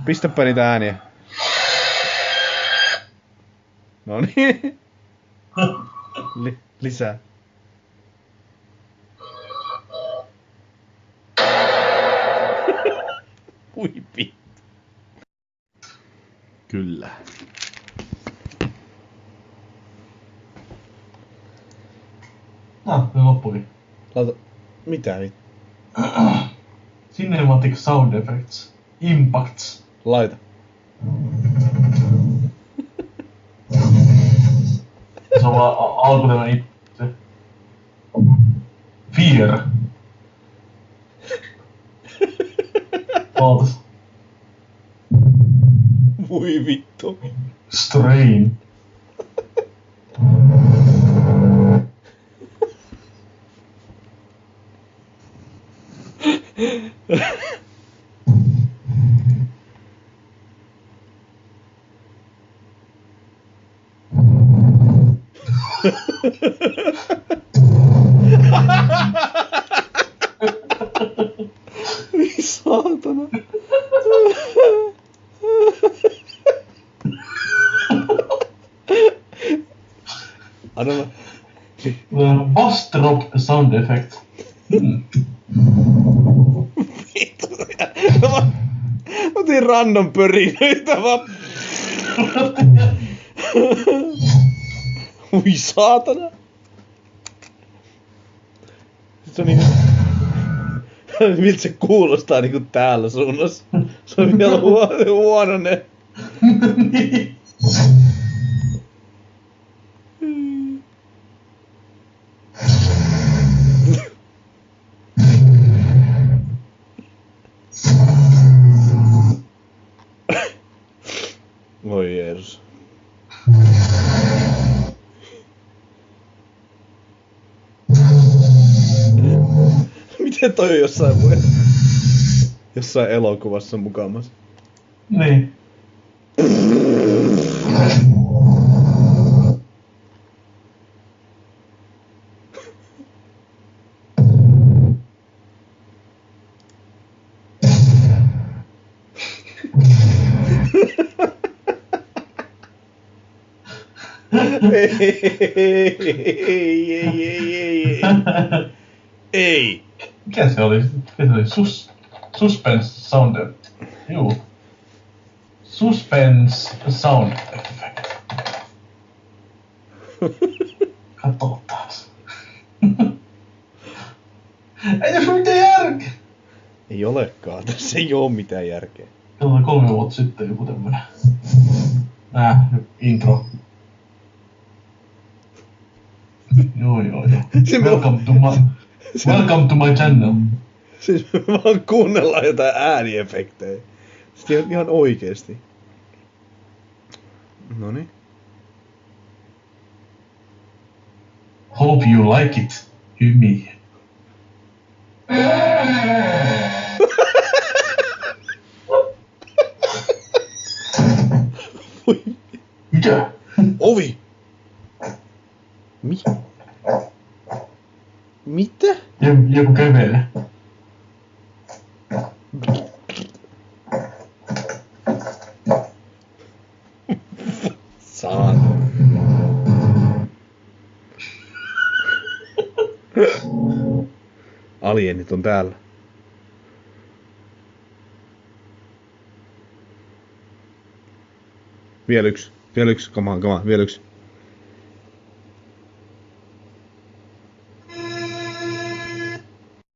Pistäpä niitä ääniä. Noniin. Lisää. Ui vittu. Kyllä. No, se loppukin. Laita... Mitä vittu? Cinematic sound effects. Impacts. Laita. Se on vaan alkuteema itse. Fear. Ootas. Voi vittu. Strain. Ei saatana. Anna mä. Bass drop sound effect. Vittu. Mä otin random pörinöitä vaan. Ui saatana. Se on niinku... Miltä se kuulostaa niinku täällä suunnassa. Se on vielä huononen. Niin. Voi Jeesus. Miten toi on jossain elokuvassa mukamas? Niin. Ei. Mikä se oli? Suspense sound effect. Juu. Suspense sound effect. Katso taas. Ei tässä ole mitään järkeä. Ei olekaan. Tässä ei oo mitään järkeä. Se oli 3 vuotta sitten joku tämmönen. Intro. Joo. Welcome to my channel. Siis me vaan kuunnellaan jotain ääniefektejä. Sitten ihan oikeesti. Noniin. Hope you like it, Hymi. Mitä? Ovi! Mitä? Joku kävelee. Saan. Alienit on täällä. Vielä yksi, come on, vielä yksi.